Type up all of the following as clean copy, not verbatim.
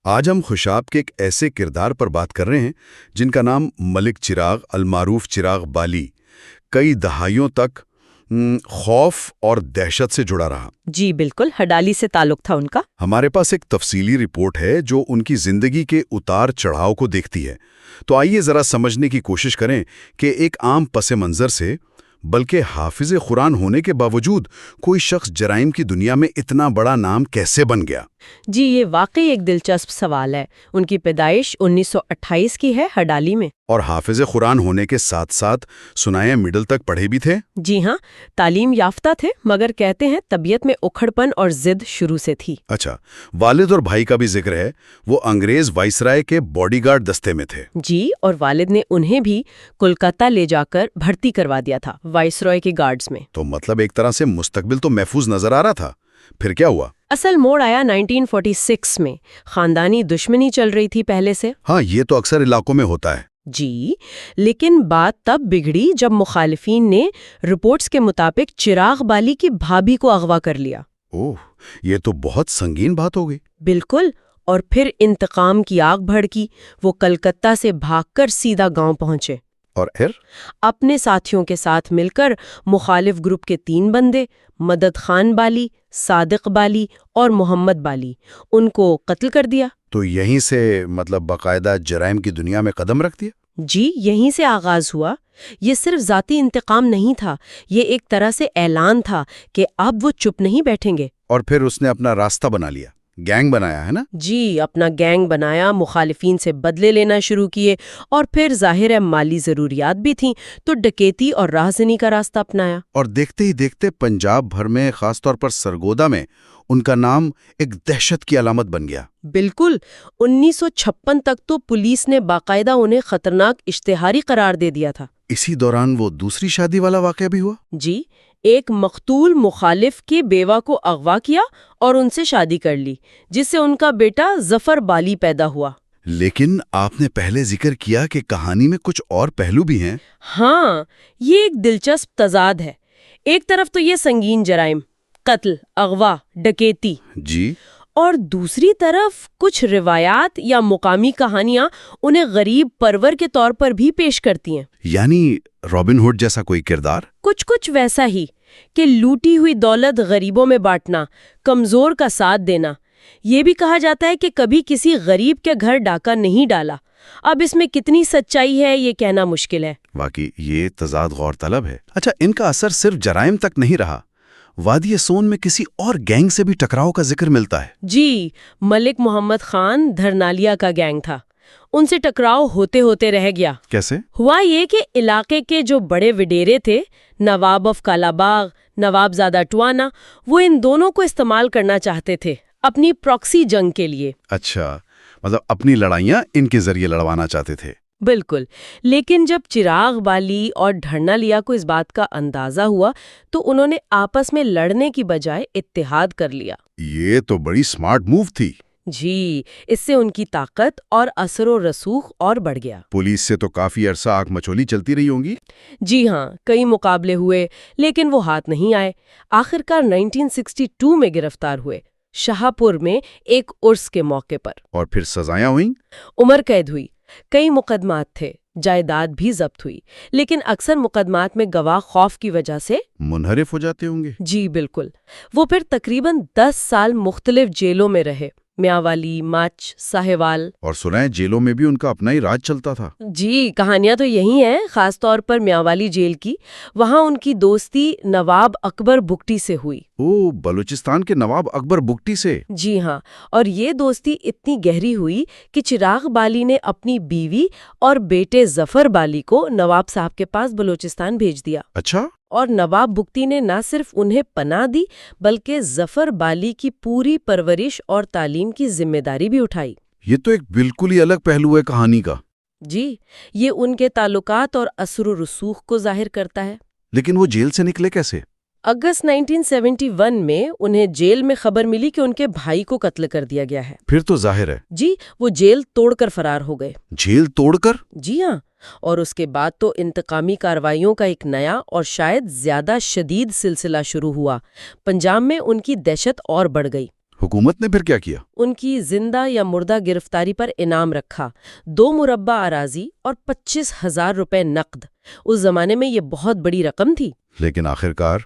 آج ہم خوشاب کے ایک ایسے کردار پر بات کر رہے ہیں جن کا نام ملک چراغ المعروف چراغ بالی کئی دہائیوں تک خوف اور دہشت سے جڑا رہا۔ جی بالکل، ہڈالی سے تعلق تھا ان کا۔ ہمارے پاس ایک تفصیلی رپورٹ ہے جو ان کی زندگی کے اتار چڑھاؤ کو دیکھتی ہے۔ تو آئیے ذرا سمجھنے کی کوشش کریں کہ ایک عام پس منظر سے، بلکہ حافظ قرآن ہونے کے باوجود کوئی شخص جرائم کی دنیا میں اتنا بڑا نام کیسے بن گیا؟ جی یہ واقعی ایک دلچسپ سوال ہے۔ ان کی پیدائش 1928 کی ہے ہڈالی میں۔ اور حافظ قرآن ہونے کے ساتھ ساتھ سنائے مڈل تک پڑھے بھی تھے؟ جی ہاں، تعلیم یافتہ تھے، مگر کہتے ہیں طبیعت میں اکھڑپن اور ضد شروع سے تھی۔ اچھا، والد اور بھائی کا بھی ذکر ہے، وہ انگریز وائسرائے کے باڈی گارڈ دستے میں تھے۔ جی، اور والد نے انہیں بھی کولکتہ لے جا کر بھرتی کروا دیا تھا وائسرائے کے گارڈز میں۔ تو مطلب ایک طرح سے مستقبل تو محفوظ نظر آ رہا تھا۔ پھر کیا ہوا؟ اصل موڑ آیا 1946 میں۔ خاندانی دشمنی چل رہی تھی پہلے سے۔ ہاں، یہ تو اکثر علاقوں میں ہوتا ہے۔ جی، لیکن بات تب بگڑی جب مخالفین نے رپورٹس کے مطابق چراغ بالی کی بھابھی کو اغوا کر لیا۔ اوہ، یہ تو بہت سنگین بات ہو گئی۔ بالکل، اور پھر انتقام کی آگ بھڑکی۔ وہ کلکتہ سے بھاگ کر سیدھا گاؤں پہنچے اور پھر؟ اپنے ساتھیوں کے ساتھ مل کر مخالف گروپ کے 3 بندے، مدد خان بالی، صادق بالی اور محمد بالی، ان کو قتل کر دیا۔ تو یہیں سے مطلب باقاعدہ جرائم کی دنیا میں قدم رکھ دیا؟ جی، یہیں سے آغاز ہوا۔ یہ صرف ذاتی انتقام نہیں تھا، یہ ایک طرح سے اعلان تھا کہ اب وہ چپ نہیں بیٹھیں گے۔ اور پھر اس نے اپنا راستہ بنا لیا، گینگ بنایا ہے نا؟ جی، اپنا گینگ بنایا، مخالفین سے بدلے لینا شروع کیے، اور پھر ظاہر ہے مالی ضروریات بھی تھیں تو ڈکیتی اور راہزنی کا راستہ اپنایا۔ اور دیکھتے ہی دیکھتے پنجاب بھر میں، خاص طور پر سرگودا میں، ان کا نام ایک دہشت کی علامت بن گیا۔ بالکل، 1956 تک تو پولیس نے باقاعدہ انہیں خطرناک اشتہاری قرار دے دیا تھا۔ اسی دوران وہ دوسری شادی والا واقعہ بھی ہوا؟ جی، ایک مقتول مخالف کی بیوہ کو اغوا کیا اور ان سے شادی کر لی، جس سے ان کا بیٹا ظفر بالی پیدا ہوا۔ لیکن آپ نے پہلے ذکر کیا کہ کہانی میں کچھ اور پہلو بھی ہیں۔ ہاں، یہ ایک دلچسپ تضاد ہے۔ ایک طرف تو یہ سنگین جرائم، قتل، اغوا، ڈکیتی، جی، اور دوسری طرف کچھ روایات یا مقامی کہانیاں انہیں غریب پرور کے طور پر بھی پیش کرتی ہیں۔ یعنی رابن ہوڈ جیسا کوئی کردار؟ کچھ ویسا ہی، کہ لوٹی ہوئی دولت غریبوں میں بانٹنا، کمزور کا ساتھ دینا۔ یہ بھی کہا جاتا ہے کہ کبھی کسی غریب کے گھر ڈاکہ نہیں ڈالا۔ اب اس میں کتنی سچائی ہے یہ کہنا مشکل ہے۔ واقعی یہ تضاد غور طلب ہے۔ اچھا، ان کا اثر صرف جرائم تک نہیں رہا، وادی سون میں کسی اور گینگ سے بھی ٹکراؤ کا ذکر ملتا ہے۔ جی، ملک محمد خان دھرنالیا کا گینگ تھا۔ ان سے ٹکراؤ ہوتے ہوتے رہ گیا۔ کیسے؟ ہوا یہ کہ علاقے کے جو بڑے وڈیرے تھے، نواب آف کالا باغ، نواب زادہ ٹوانا، وہ ان دونوں کو استعمال کرنا چاہتے تھے اپنی پراکسی جنگ کے لیے۔ اچھا، مطلب اپنی لڑائیاں ان کے ذریعے لڑوانا چاہتے تھے۔ بالکل، لیکن جب چراغ بالی اور دھرنالیا کو اس بات کا اندازہ ہوا تو انہوں نے آپس میں لڑنے کی بجائے اتحاد کر لیا۔ یہ تو بڑی سمارٹ موو تھی۔ جی، اس سے ان کی طاقت اور اثر و رسوخ اور بڑھ گیا۔ پولیس سے تو کافی عرصہ آنکھ مچولی چلتی رہی ہوں گی۔ جی ہاں، کئی مقابلے ہوئے لیکن وہ ہاتھ نہیں آئے۔ آخرکار 1962 میں گرفتار ہوئے، شاہپور میں ایک عرس کے موقع پر۔ اور پھر سزائیں ہوئیں؟ عمر قید ہوئی، کئی مقدمات تھے، جائیداد بھی ضبط ہوئی، لیکن اکثر مقدمات میں گواہ خوف کی وجہ سے منحرف ہو جاتے ہوں گے۔ جی بالکل، وہ پھر تقریباً 10 سال مختلف جیلوں میں رہے، میاوالی، ماچ، ساہیوال۔ اور سنا ہے جیلوں میں بھی ان کا اپنا ہی راج چلتا تھا۔ جی، کہانیاں تو یہی ہیں، خاص طور پر میاوالی جیل کی۔ وہاں ان کی دوستی نواب اکبر بگٹی سے ہوئی۔ اوہ، بلوچستان کے نواب اکبر بگٹی سے؟ جی ہاں، اور یہ دوستی اتنی گہری ہوئی کہ چراغ بالی نے اپنی بیوی اور بیٹے ظفر بالی کو نواب صاحب کے پاس بلوچستان بھیج دیا۔ اچھا؟ اور نواب بگٹی نے نہ صرف انہیں پناہ دی بلکہ ظفر بالی کی پوری پرورش اور تعلیم کی ذمہ داری بھی اٹھائی۔ یہ تو ایک بالکل ہی الگ پہلو ہے کہانی کا۔ جی، یہ ان کے تعلقات اور اثر و رسوخ کو ظاہر کرتا ہے۔ لیکن وہ جیل سے نکلے کیسے؟ اگست 1971 میں انہیں جیل میں خبر ملی کہ ان کے بھائی کو قتل کر دیا گیا ہے۔ پھر تو ظاہر ہے۔ جی، وہ جیل توڑ کر فرار ہو گئے۔ جیل توڑ کر؟ جی ہاں، اور اس کے بعد تو انتقامی کارروائیوں کا ایک نیا اور شاید زیادہ شدید سلسلہ شروع ہوا۔ پنجاب میں ان کی دہشت اور بڑھ گئی۔ حکومت نے پھر کیا کیا؟ ان کی زندہ یا مردہ گرفتاری پر انعام رکھا، 2 مربع اراضی اور 25,000 روپے نقد۔ اس زمانے میں یہ بہت بڑی رقم تھی۔ لیکن آخرکار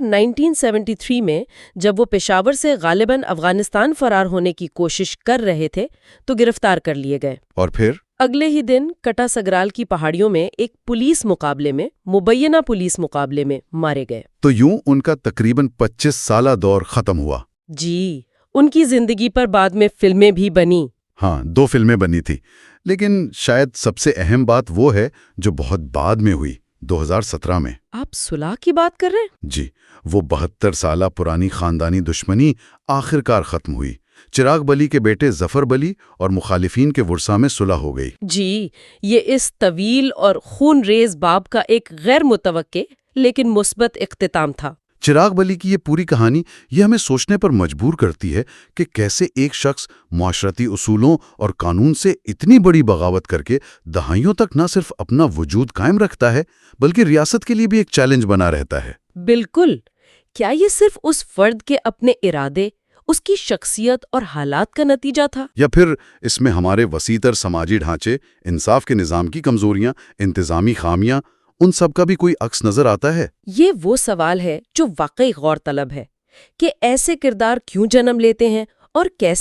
1973 میں جب وہ پشاور سے غالباً افغانستان فرار ہونے کی کوشش کر رہے تھے تو گرفتار کر لیے گئے۔ اور پھر اگلے ہی دن کٹا سگرال کی پہاڑیوں میں ایک پولیس مقابلے میں، مبینہ پولیس مقابلے میں مارے گئے۔ تو یوں ان کا تقریباً 25 سالہ دور ختم ہوا۔ جی، ان کی زندگی پر بعد میں فلمیں بھی بنی۔ ہاں، 2 فلمیں بنی تھی، لیکن شاید سب سے اہم بات وہ ہے جو بہت بعد میں ہوئی، 2017 میں۔ آپ صلح کی بات کر رہے ہیں؟ جی، وہ 72 سالہ پرانی خاندانی دشمنی آخرکار ختم ہوئی۔ چراغ بلی کے بیٹے ظفر بلی اور مخالفین کے ورثہ میں صلح ہو گئی۔ جی، یہ اس طویل اور خون ریز باب کا ایک غیر متوقع لیکن مثبت اختتام تھا۔ چراغ بلی کی یہ پوری کہانی یہ ہمیں سوچنے پر مجبور کرتی ہے کہ کیسے ایک شخص معاشرتی اصولوں اور قانون سے اتنی بڑی بغاوت کر کے دہائیوں تک نہ صرف اپنا وجود قائم رکھتا ہے بلکہ ریاست کے لیے بھی ایک چیلنج بنا رہتا ہے۔ بالکل۔ کیا یہ صرف اس فرد کے اپنے ارادے، اس کی شخصیت اور حالات کا نتیجہ تھا؟ یا پھر اس میں ہمارے وسیع سماجی ڈھانچے، انصاف کے نظام کی کمزوریاں، انتظامی خامیاں، ان سب کا بھی کوئی عکس نظر آتا ہے؟ یہ وہ سوال ہے جو واقعی غور طلب ہے کہ ایسے کردار کیوں جنم لیتے ہیں اور کیسے